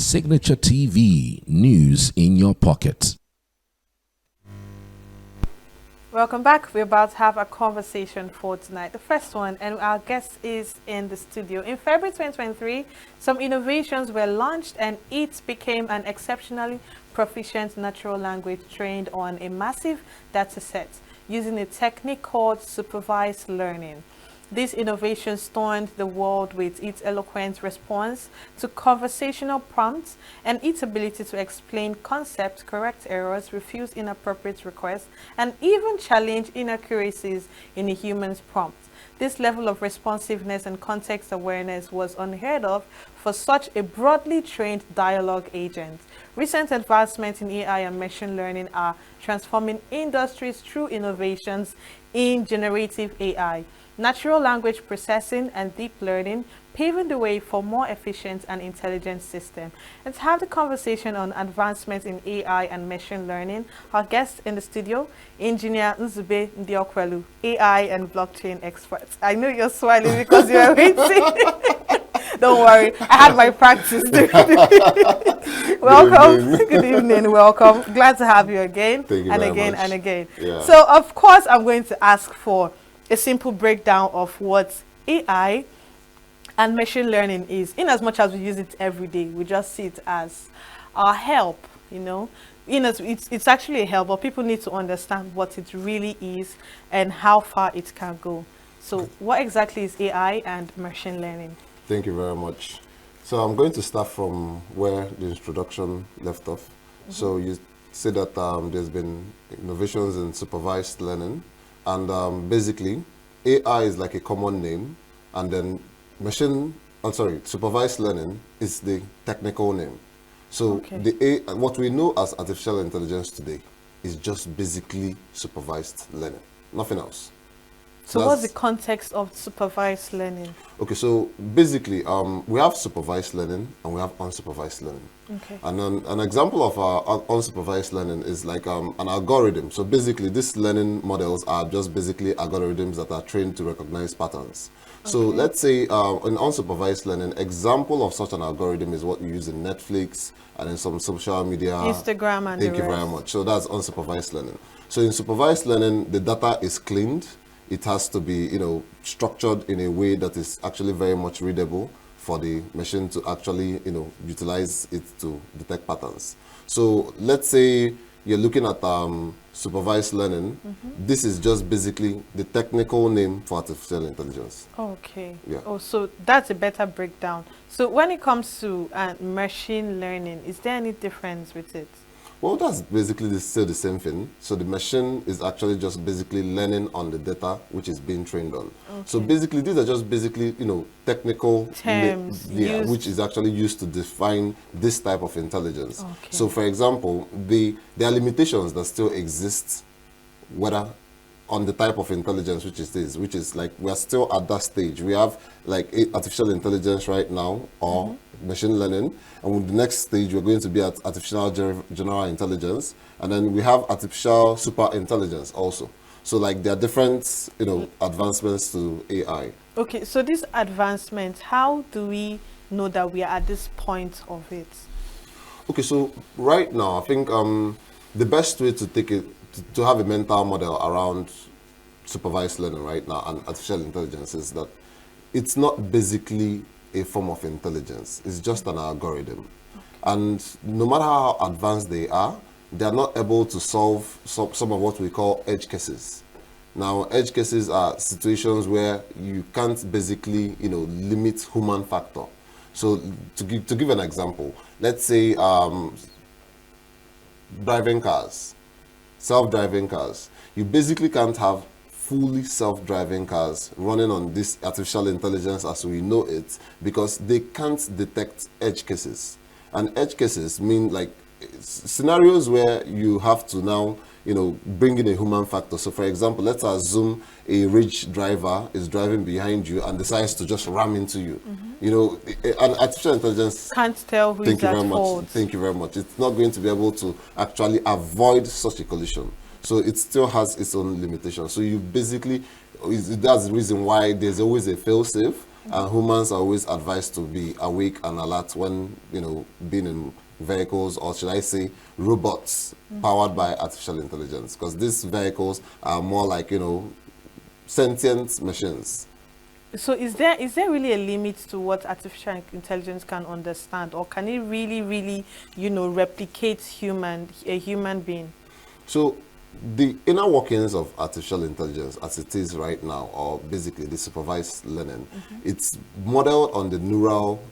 Signature TV, news in your pocket. Welcome back. We're about to have a conversation for tonight. The first one, and our guest is in the studio. In February 2023, some innovations were launched and it became an exceptionally proficient natural language trained on a massive data set using a technique called supervised learning. This innovation stunned the world with its eloquent response to conversational prompts and its ability to explain concepts, correct errors, refuse inappropriate requests, and even challenge inaccuracies in a human's prompt. This level of responsiveness and context awareness was unheard of for such a broadly trained dialogue agent. Recent advancements in AI and machine learning are transforming industries through innovations in generative AI, natural language processing, and deep learning, paving the way for more efficient and intelligent systems. Let's have the conversation on advancements in AI and machine learning. Our guest in the studio, Engineer Nzube Ndiokwelu, AI and blockchain expert. I know you're smiling because you're waiting. Don't worry, I had my practice. Welcome. Good evening. Welcome. Glad to have you again. Thank you and very again much. and again. Yeah. So, of course, I'm going to ask for a simple breakdown of what AI and machine learning is. In as much as we use it every day, we just see it as our help, you know. It's actually a help, but people need to understand what it really is and how far it can go. So what exactly is AI and machine learning? Thank you very much. So I'm going to start from where the introduction left off. So you say that there's been innovations in supervised learning, and basically AI is like a common name, and then supervised learning is the technical name. So what we know as artificial intelligence today is just basically supervised learning, nothing else. So what's the context of supervised learning? Okay, so basically, we have supervised learning and we have unsupervised learning. Okay. And an example of unsupervised learning is like an algorithm. So basically, these learning models are just basically algorithms that are trained to recognize patterns. So let's say in unsupervised learning, example of such an algorithm is what you use in Netflix and in some social media. Instagram and Thank you very much. So that's unsupervised learning. So in supervised learning, the data is cleaned. It has to be, structured in a way that is actually very much readable for the machine to actually, utilize it to detect patterns. So let's say you're looking at supervised learning. This is just basically the technical name for artificial intelligence. Okay. Yeah. Oh, so that's a better breakdown. So when it comes to machine learning, is there any difference with it? Well, that's basically still the same thing. So the machine is actually just basically learning on the data which is being trained on. Okay. So basically, these are just basically, technical terms which is actually used to define this type of intelligence. Okay. So for example, there are limitations that still exist, whether on the type of intelligence which is this, which is like we're still at that stage. We have like artificial intelligence right now, or machine learning, and with the next stage we're going to be at artificial general intelligence, and then we have artificial super intelligence also. So like there are different advancements to AI. Okay, so this advancement, how do we know that we are at this point of it? Okay, so right now I think the best way to take it to have a mental model around supervised learning right now and artificial intelligence is that it's not basically a form of intelligence. It's just an algorithm. And no matter how advanced they are not able to solve some of what we call edge cases. Now, edge cases are situations where you can't basically, limit human factor. So to give an example, let's say driving cars. Self-driving cars. You basically can't have fully self-driving cars running on this artificial intelligence as we know it, because they can't detect edge cases. And edge cases mean like scenarios where you have to now, bring in a human factor. So for example, let's assume a rich driver is driving behind you and decides to just ram into you. An artificial intelligence can't tell who is at fault. Thank you very much. It's not going to be able to actually avoid such a collision. So it still has its own limitations. So you basically, that's the reason why there's always a fail-safe. and humans are always advised to be awake and alert when, being in vehicles, or should I say robots powered by artificial intelligence, because these vehicles are more like, sentient machines. So is there really a limit to what artificial intelligence can understand, or can it really, replicate a human being? So the inner workings of artificial intelligence as it is right now, or basically the supervised learning, it's modeled on the neural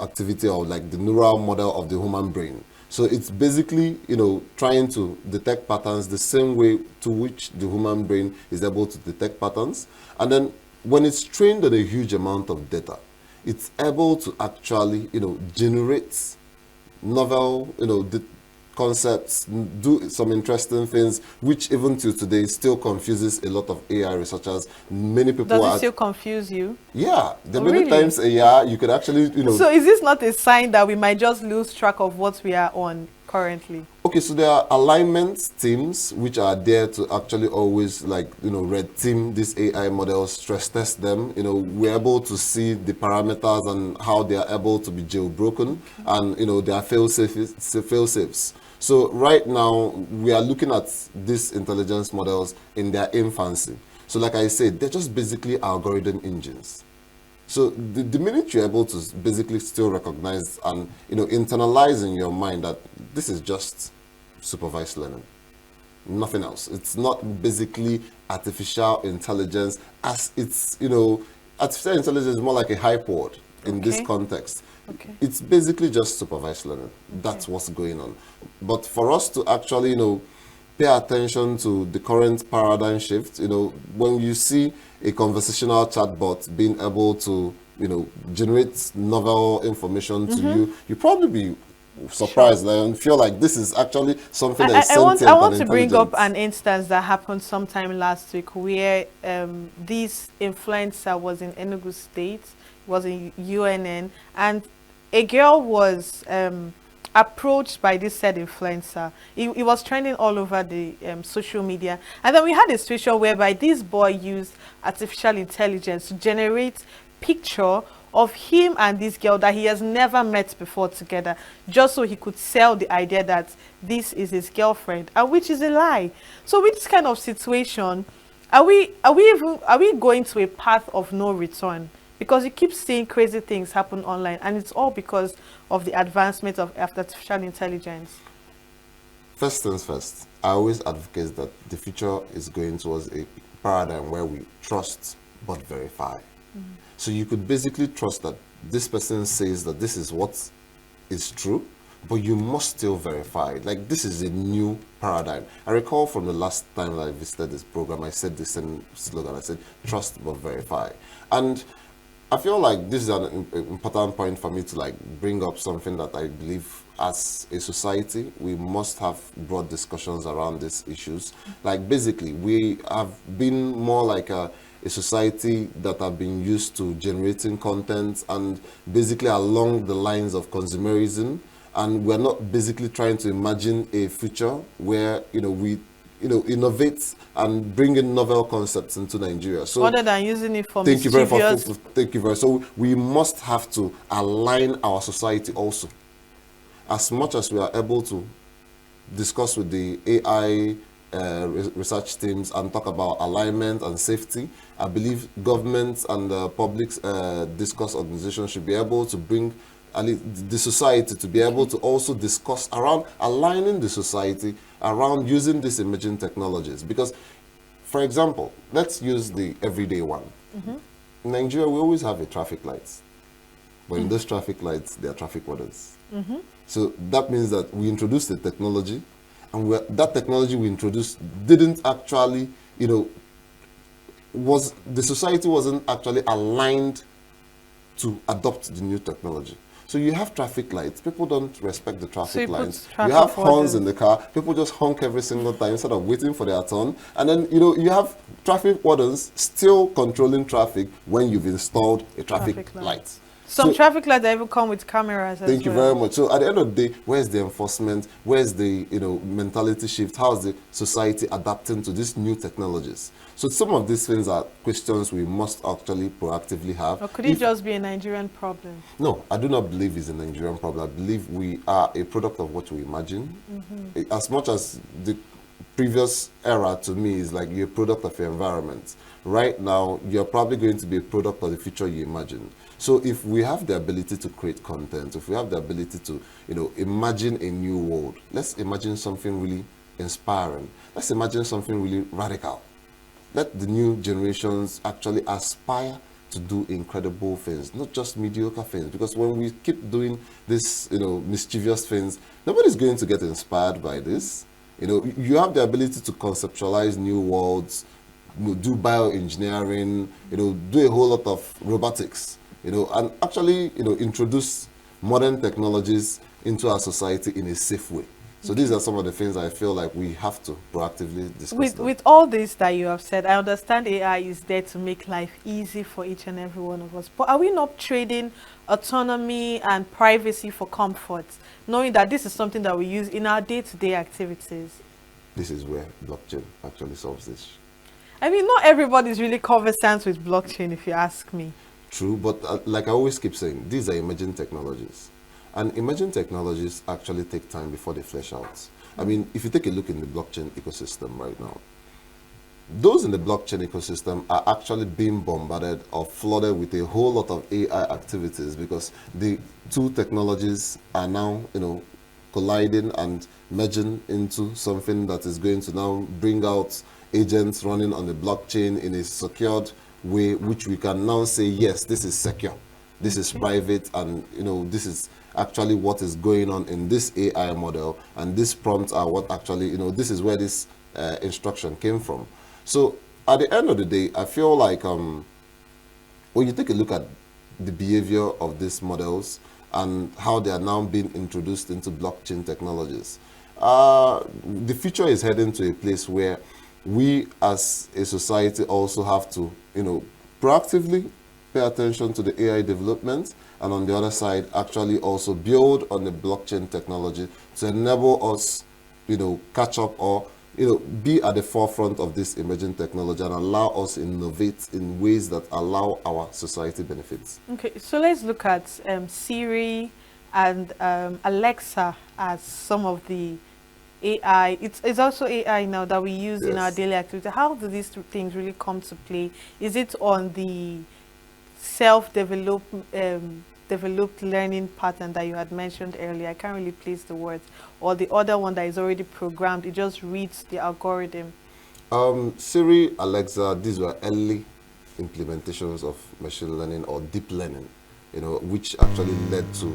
activity, or like the neural model of the human brain. So it's basically, trying to detect patterns the same way to which the human brain is able to detect patterns. And then when it's trained on a huge amount of data, it's able to actually, generate novel, concepts, do some interesting things, which even till today still confuses a lot of AI researchers. Many people Does it still confuse you? Yeah, there are Oh, many really? times you could actually, So is this not a sign that we might just lose track of what we are on currently? Okay, so there are alignment teams which are there to actually always, like, red team these AI models, stress test them. We're able to see the parameters and how they are able to be jailbroken, and there are fail safes. So right now we are looking at these intelligence models in their infancy. So like I said, they're just basically algorithm engines. So the minute you're able to basically still recognize and internalize in your mind that this is just supervised learning, nothing else. It's not basically artificial intelligence, as it's artificial intelligence is more like a hype word in this context. Okay. It's basically just supervised learning. That's what's going on. But for us to actually pay attention to the current paradigm shift, when you see a conversational chatbot being able to, generate novel information to you, you probably be surprised and feel like this is actually something that is sentient I want and to bring up intelligent. an instance that happened sometime last week where this influencer was in Enugu State, was in UNN, and a girl was approached by this said influencer. It was trending all over the social media, and then we had a situation whereby this boy used artificial intelligence to generate picture of him and this girl that he has never met before together, just so he could sell the idea that this is his girlfriend, and which is a lie. So with this kind of situation, are we going to a path of no return? Because you keep seeing crazy things happen online, and it's all because of the advancement of artificial intelligence. First things first, I always advocate that the future is going towards a paradigm where we trust but verify. So you could basically trust that this person says that this is what is true, but you must still verify it. Like, this is a new paradigm. I recall from the last time that I visited this program, I said the same slogan. I said, trust but verify. And I feel like this is an important point for me to bring up something that I believe as a society we must have broad discussions around these issues. Like, basically we have been more like a society that have been used to generating content and basically along the lines of consumerism, and we're not basically trying to imagine a future where we innovate and bring in novel concepts into Nigeria. So other than using it for thank you very mischievous... much. Thank you very. So we must have to align our society also, as much as we are able to discuss with the AI research teams and talk about alignment and safety. I believe governments and public discourse organizations should be able to bring the society to be able to also discuss around aligning the society around using these emerging technologies. Because, for example, let's use the everyday one. In Nigeria, we always have a traffic lights, but in those traffic lights, there are traffic wardens. So that means that we introduced the technology, and that technology we introduced didn't actually, the society wasn't actually aligned to adopt the new technology. So you have traffic lights, people don't respect the traffic lights. You have horns in the car, people just honk every single time instead of waiting for their turn. And then, you have traffic wardens still controlling traffic when you've installed a traffic light. Some So traffic lights even come with cameras as thank you well. very much. So at the end of the day, where's the enforcement? Where's the mentality shift? How's the society adapting to these new technologies? So some of these things are questions we must actually proactively have. Or could it just be a Nigerian problem? No, I do not believe it's a Nigerian problem. I believe we are a product of what we imagine. As much as the previous era to me is like you're a product of your environment. Right now, you're probably going to be a product of the future you imagine. So if we have the ability to create content, if we have the ability to, imagine a new world, let's imagine something really inspiring. Let's imagine something really radical. Let the new generations actually aspire to do incredible things, not just mediocre things. Because when we keep doing this, mischievous things, nobody's going to get inspired by this. You have the ability to conceptualize new worlds, do bioengineering, do a whole lot of robotics, and actually, introduce modern technologies into our society in a safe way. So these are some of the things I feel like we have to proactively discuss. With all this that you have said, I understand AI is there to make life easy for each and every one of us. But are we not trading autonomy and privacy for comfort, knowing that this is something that we use in our day-to-day activities? This is where blockchain actually solves this. I mean, not everybody is really conversant with blockchain, if you ask me. True, but like I always keep saying, these are emerging technologies. And emerging technologies actually take time before they flesh out. I mean, if you take a look in the blockchain ecosystem right now, those in the blockchain ecosystem are actually being bombarded or flooded with a whole lot of AI activities because the two technologies are now, colliding and merging into something that is going to now bring out agents running on the blockchain in a secured way, which we can now say, yes, this is secure, this is private, and this is actually what is going on in this AI model, and these prompts are what actually, this is where this instruction came from. So at the end of the day, I feel like when you take a look at the behavior of these models and how they are now being introduced into blockchain technologies, the future is heading to a place where we as a society also have to, proactively pay attention to the AI development, and on the other side, actually also build on the blockchain technology to enable us, catch up or, be at the forefront of this emerging technology and allow us innovate in ways that allow our society benefits. Okay, so let's look at Siri and Alexa as some of the AI. It's also AI now that we use in our daily activity. How do these two things really come to play? Is it on the self-developed developed learning pattern that you had mentioned earlier? I can't really place the words. Or the other one that is already programmed, it just reads the algorithm. Siri, Alexa, these were early implementations of machine learning or deep learning, which actually led to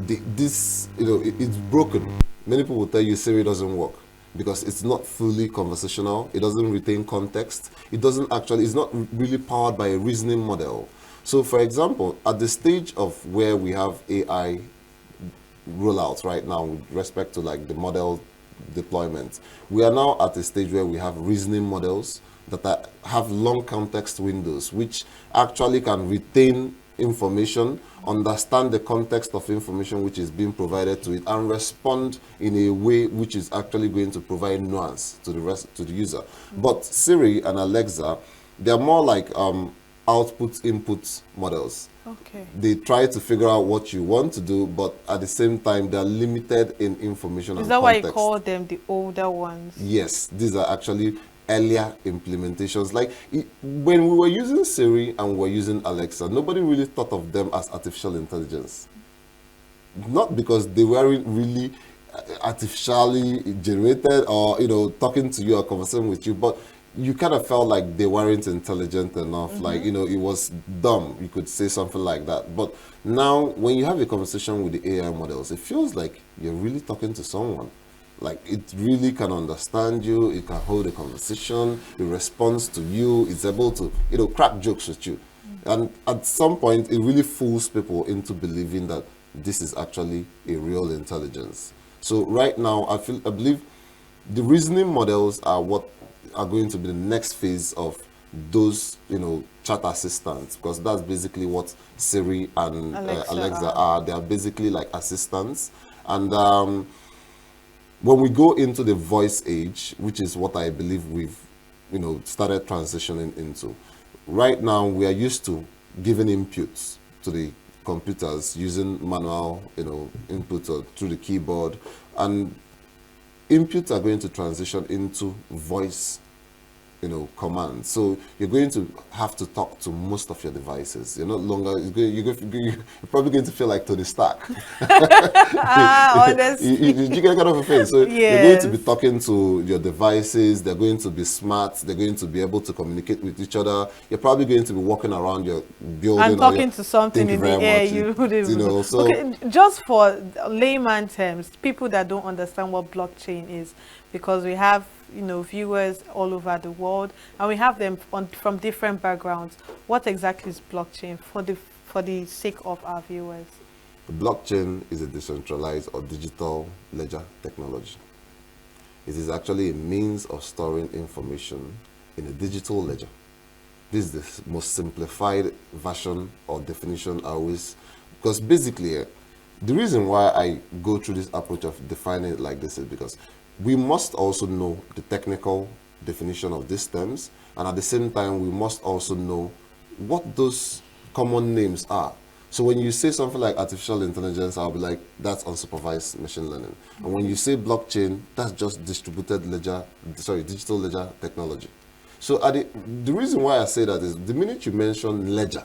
this, it's broken. Many people will tell you Siri doesn't work because it's not fully conversational. It doesn't retain context. It doesn't actually, it's not really powered by a reasoning model. So for example, at the stage of where we have AI rollouts right now with respect to like the model deployment, we are now at a stage where we have reasoning models that have long context windows, which actually can retain information, understand the context of information which is being provided to it, and respond in a way which is actually going to provide nuance to the user. But Siri and Alexa, they're more like output-input models. Okay. They try to figure out what you want to do, but at the same time, they're limited in information and context. Is that why you call them the older ones? Yes, these are actually earlier implementations. Like when we were using Siri and we were using Alexa, nobody really thought of them as artificial intelligence. Not because they weren't really artificially generated or, talking to you or conversing with you, but you kind of felt like they weren't intelligent enough. Like, it was dumb. You could say something like that. But now when you have a conversation with the AI models, it feels like you're really talking to someone. Like it really can understand you, it can hold a conversation, it responds to you, it's able to, crack jokes with you. And at some point, it really fools people into believing that this is actually a real intelligence. So right now, I believe the reasoning models are what are going to be the next phase of those, chat assistants, because that's basically what Siri and Alexa are. They are basically like assistants. And when we go into the voice age, which is what I believe we've, started transitioning into, right now we are used to giving inputs to the computers using manual, input or through the keyboard, and inputs are going to transition into voice, commands. So you're going to have to talk to most of your devices. You're not longer, you're probably going to feel like Tony Stark. Honestly. You get kind of a thing. So Yes. you're going to be talking to your devices. They're going to be smart. They're going to be able to communicate with each other. You're probably going to be walking around your building. And talking to something in the air. So okay, just for layman terms, people that don't understand what blockchain is, because we have viewers all over the world, and we have them from different backgrounds. What exactly is blockchain for the sake of our viewers? Blockchain is a decentralized or digital ledger technology. It is actually a means of storing information in a digital ledger. This is the most simplified version or definition I always, because basically the reason why I go through this approach of defining it like this is because we must also know the technical definition of these terms, and at the same time, we must also know what those common names are. So when you say something like artificial intelligence, I'll be like, that's unsupervised machine learning. And when you say blockchain, that's just digital ledger technology. So the reason why I say that is the minute you mention ledger,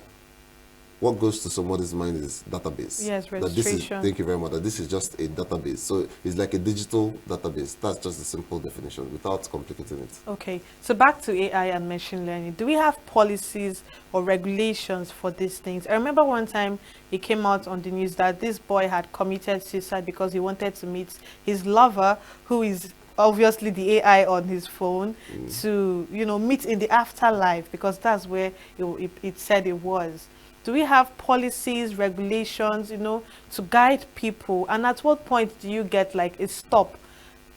what goes to somebody's mind is database. Yes, registration. Thank you very much. That this is just a database. So it's like a digital database. That's just the simple definition without complicating it. Okay. So back to AI and machine learning. Do we have policies or regulations for these things? I remember one time it came out on the news that this boy had committed suicide because he wanted to meet his lover, who is obviously the AI on his phone, to meet in the afterlife, because that's where it said it was. Do we have policies, regulations, to guide people? And at what point do you get like a stop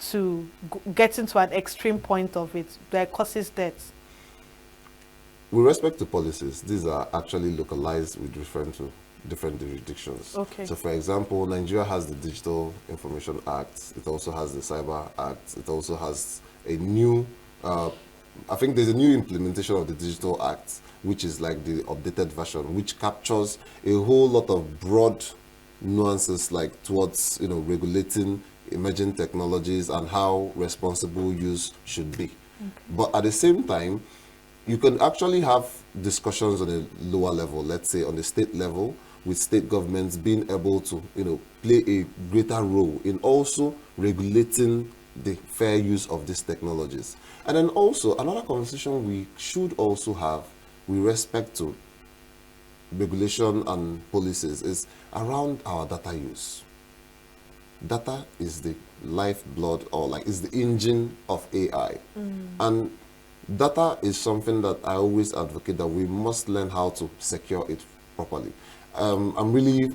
to getting to an extreme point of it that causes death? With respect to policies, these are actually localized with reference to different jurisdictions. Okay. So for example, Nigeria has the Digital Information Act. It also has the Cyber Act. It also has a new, I think there's a new implementation of the Digital Act, which is like the updated version, which captures a whole lot of broad nuances, like towards regulating emerging technologies and how responsible use should be. Okay. But at the same time, you can actually have discussions on a lower level, let's say on the state level, with state governments being able to play a greater role in also regulating the fair use of these technologies. And then also another conversation we should also have with respect to regulation and policies is around our data use. Data is the lifeblood, or is the engine of AI. And data is something that I always advocate that we must learn how to secure it properly. I'm really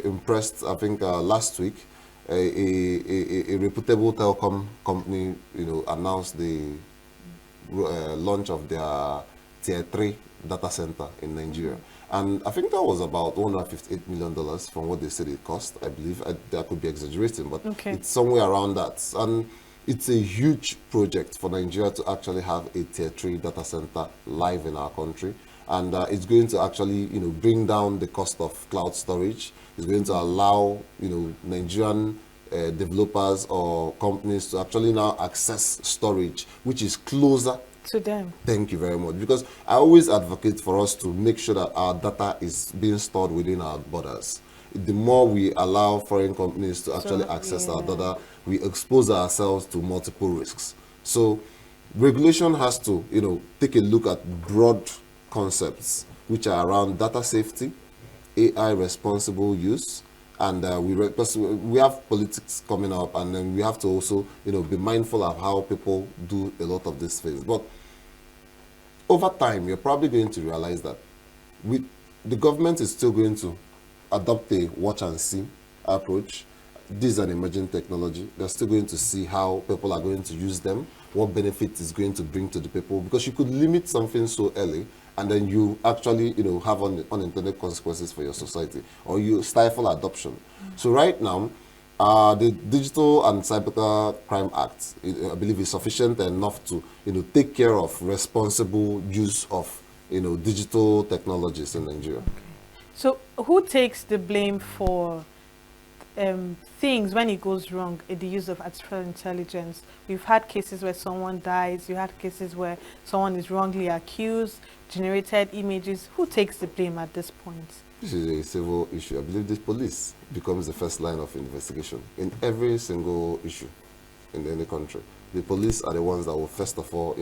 impressed. I think last week a reputable telecom company announced the launch of their Tier 3 data center in Nigeria. And I think that was about $158 million from what they said it cost, I believe. I could be exaggerating, but it's somewhere around that. And it's a huge project for Nigeria to actually have a Tier 3 data center live in our country. And it's going to actually, bring down the cost of cloud storage. It's going to allow, Nigerian developers or companies to actually now access storage, which is closer to them. Thank you very much. Because I always advocate for us to make sure that our data is being stored within our borders. The more we allow foreign companies to actually access our data, we expose ourselves to multiple risks. So regulation has to, take a look at broad concepts which are around data safety, AI responsible use, and we have politics coming up, and then we have to also be mindful of how people do a lot of these things. But over time, you're probably going to realize that the government is still going to adopt a watch and see approach. this is an emerging technology. They're still going to see how people are going to use them, what benefit it's going to bring to the people, because you could limit something so early and then you actually, have unintended consequences for your society, or you stifle adoption. So right now, the Digital and Cyber Crime Act, I believe, is sufficient enough to, take care of responsible use of, digital technologies in Nigeria. Okay. So who takes the blame for things when it goes wrong in the use of artificial intelligence? We've had cases where someone dies, you had cases where someone is wrongly accused, generated images. Who takes the blame at this point? This is a civil issue. I believe the police becomes the first line of investigation in every single issue in any country. The police are the ones that will first of all,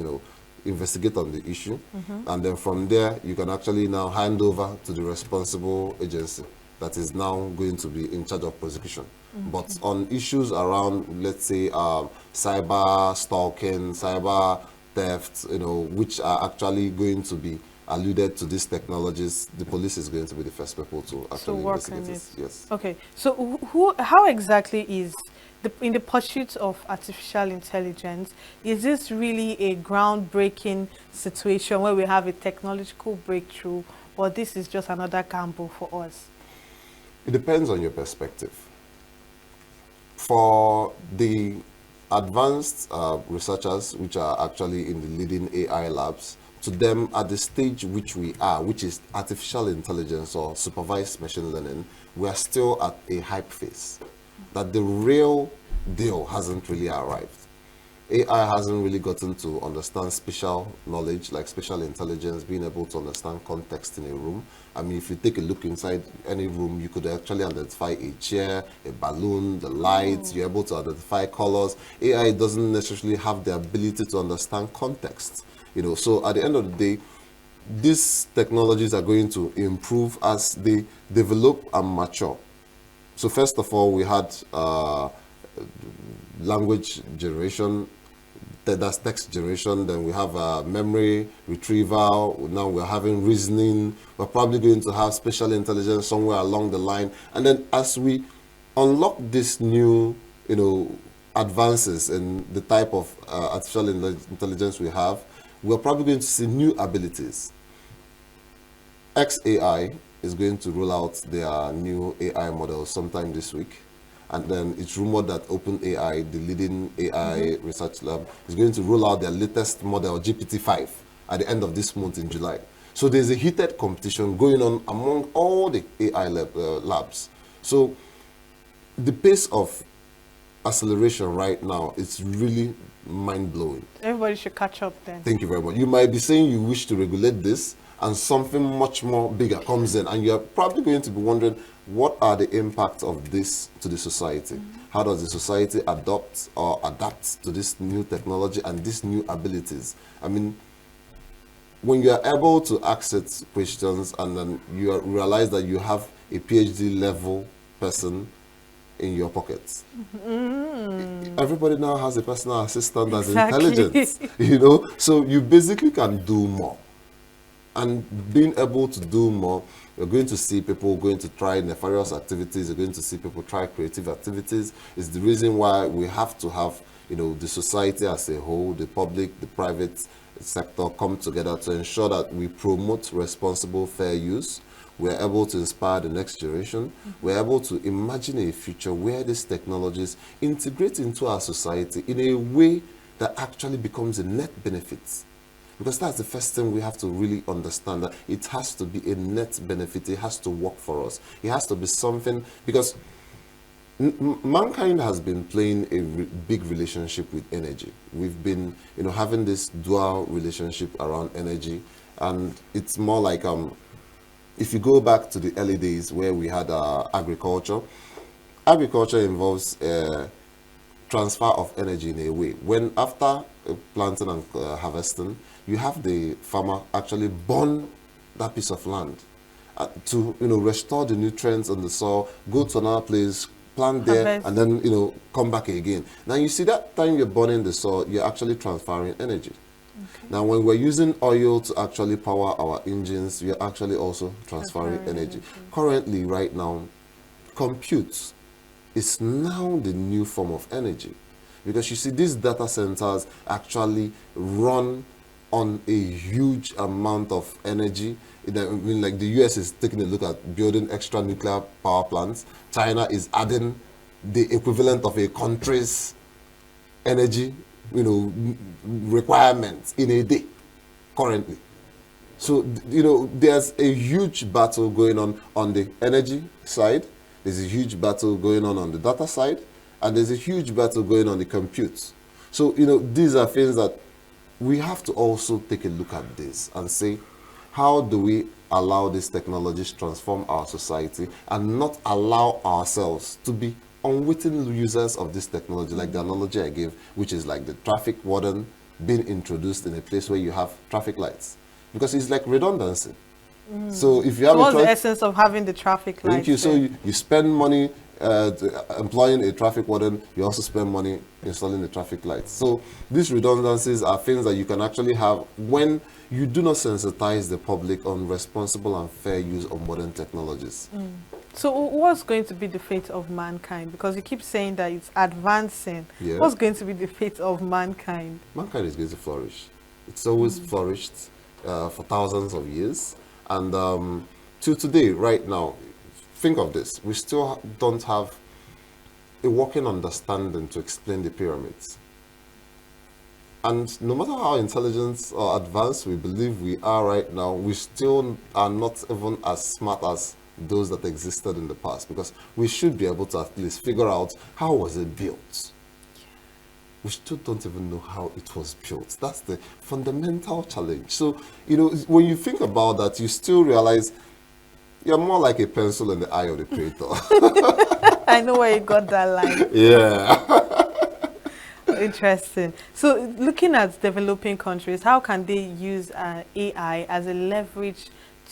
investigate on the issue, and then from there you can actually now hand over to the responsible agency that is now going to be in charge of prosecution. But on issues around, let's say, cyber stalking, cyber theft, which are actually going to be alluded to these technologies, the police is going to be the first people to actually investigate this. Yes. Okay. So how exactly is in the pursuit of artificial intelligence, is this really a groundbreaking situation where we have a technological breakthrough, or this is just another gamble for us? It depends on your perspective. For the advanced researchers, which are actually in the leading AI labs, to them, at the stage which we are, which is artificial intelligence or supervised machine learning, we are still at a hype phase. That the real deal hasn't really arrived. AI hasn't really gotten to understand spatial knowledge, like spatial intelligence, being able to understand context in a room. I mean, if you take a look inside any room, you could actually identify a chair, a balloon, the lights, you're able to identify colors. AI doesn't necessarily have the ability to understand context. So at the end of the day, these technologies are going to improve as they develop and mature. So first of all, we had language generation, that's text generation, then we have memory retrieval, now we're having reasoning, we're probably going to have spatial intelligence somewhere along the line. And then as we unlock this new, advances in the type of artificial intelligence we have, we're probably going to see new abilities. XAI is going to roll out their new AI models sometime this week. And then it's rumored that OpenAI, the leading AI research lab, is going to roll out their latest model, GPT-5, at the end of this month in July. So there's a heated competition going on among all the AI labs. So the pace of acceleration right now is really mind-blowing. Everybody should catch up then. Thank you very much. You might be saying you wish to regulate this, and something much more bigger comes in, and you're probably going to be wondering, what are the impacts of this to the society? How does the society adopt or adapt to this new technology and these new abilities? I mean, when you are able to access questions and then you realize that you have a PhD level person in your pockets. Everybody now has a personal assistant that's intelligent, so you basically can do more. And being able to do more, you're going to see people going to try nefarious activities, you're going to see people try creative activities. It's the reason why we have to have, the society as a whole, the public, the private sector come together to ensure that we promote responsible, fair use. We're able to inspire the next generation. We're able to imagine a future where these technologies integrate into our society in a way that actually becomes a net benefit. Because that's the first thing we have to really understand, that it has to be a net benefit. It has to work for us. It has to be something, because mankind has been playing a big relationship with energy. We've been, having this dual relationship around energy, and it's more like, if you go back to the early days where we had agriculture involves transfer of energy in a way. When after planting and harvesting, you have the farmer actually burn that piece of land to restore the nutrients on the soil, go to another place, plant there, and then come back again. Now you see, that time you're burning the soil, you're actually transferring energy. Okay. Now when we're using oil to actually power our engines, we're actually also transferring energy. Currently, right now, compute is now the new form of energy. Because you see, these data centers actually run on a huge amount of energy. I mean, like the US is taking a look at building extra nuclear power plants. China is adding the equivalent of a country's energy, requirements in a day currently. So, there's a huge battle going on the energy side. There's a huge battle going on the data side. And there's a huge battle going on the compute. So, these are things that we have to also take a look at this and say, how do we allow these technologies transform our society and not allow ourselves to be unwitting users of this technology, like the analogy I gave, which is like the traffic warden being introduced in a place where you have traffic lights. Because it's like redundancy. So if you have what's the essence of having the traffic lights? Thank you. So you spend money employing a traffic warden, you also spend money installing the traffic lights. So these redundancies are things that you can actually have when you do not sensitize the public on responsible and fair use of modern technologies. So what's going to be the fate of mankind? Because you keep saying that it's advancing. Yeah. What's going to be the fate of mankind? Mankind is going to flourish. It's always flourished for thousands of years. And to today, right now, think of this. We still don't have a working understanding to explain the pyramids. And no matter how intelligent or advanced we believe we are right now, we still are not even as smart as those that existed in the past, because we should be able to at least figure out how was it built. We still don't even know how it was built. That's the fundamental challenge. So, when you think about that, you still realize you're more like a pencil in the eye of the creator. I know where you got that line. Yeah. Interesting. So, looking at developing countries, how can they use AI as a leverage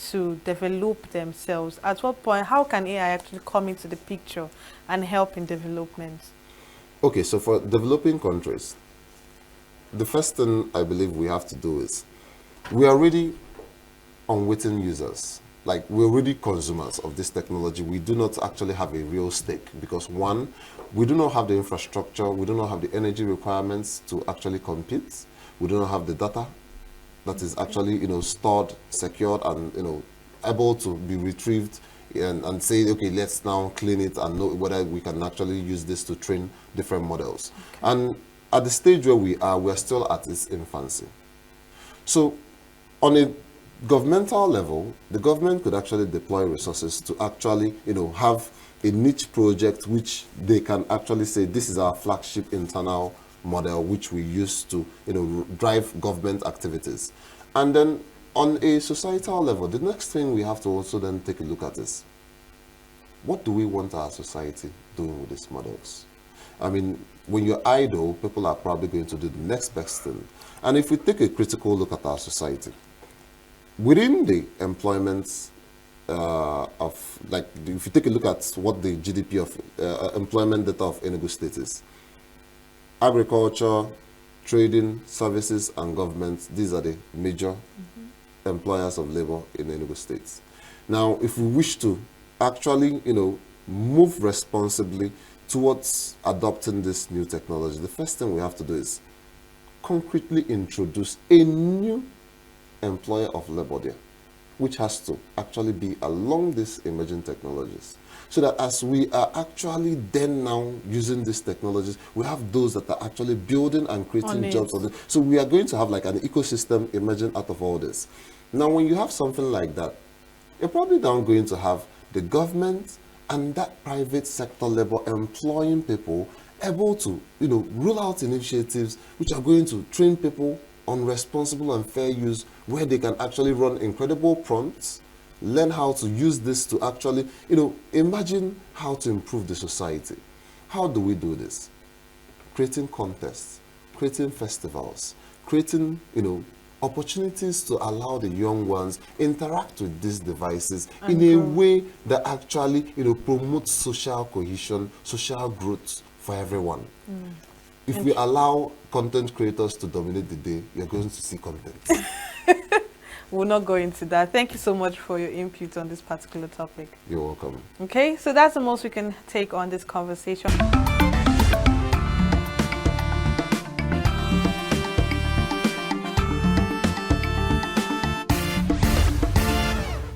to develop themselves? At what point, how can AI actually come into the picture and help in development? Okay, so for developing countries, the first thing I believe we have to do is we are already unwitting users. Like, we're already consumers of this technology. We do not actually have a real stake because, one, we do not have the infrastructure, we do not have the energy requirements to actually compete. We do not have the data that is actually, stored, secured, and, able to be retrieved and say, okay, let's now clean it and know whether we can actually use this to train different models. Okay. And at the stage where we are still at its infancy. So on a governmental level, the government could actually deploy resources to actually, have a niche project which they can actually say, this is our flagship internal model which we use to, drive government activities. And then on a societal level, the next thing we have to also then take a look at is, what do we want our society doing with these models? I mean, when you're idle, people are probably going to do the next best thing. And if we take a critical look at our society, within the employment if you take a look at what the GDP of employment data of Enugu State is, agriculture, trading, services, and government, these are the major employers of labor in Enugu State. Now, if we wish to actually, move responsibly towards adopting this new technology, the first thing we have to do is concretely introduce a new employer of labor there, which has to actually be along these emerging technologies. So that as we are actually then now using these technologies, we have those that are actually building and creating jobs on it. So we are going to have like an ecosystem emerging out of all this. Now, when you have something like that, you're probably now going to have the government and that private sector labor employing people able to, roll out initiatives which are going to train people on responsible and fair use, where they can actually run incredible prompts, learn how to use this to actually, imagine how to improve the society. How do we do this? Creating contests, creating festivals, creating, opportunities to allow the young ones interact with these devices in a way that actually, promotes social cohesion, social growth for everyone. If we allow content creators to dominate the day, you're going to see content. we'll not go into that. Thank you so much for your input on this particular topic. You're welcome. Okay, so that's the most we can take on this conversation.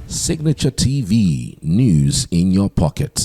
Signature TV, news in your pocket.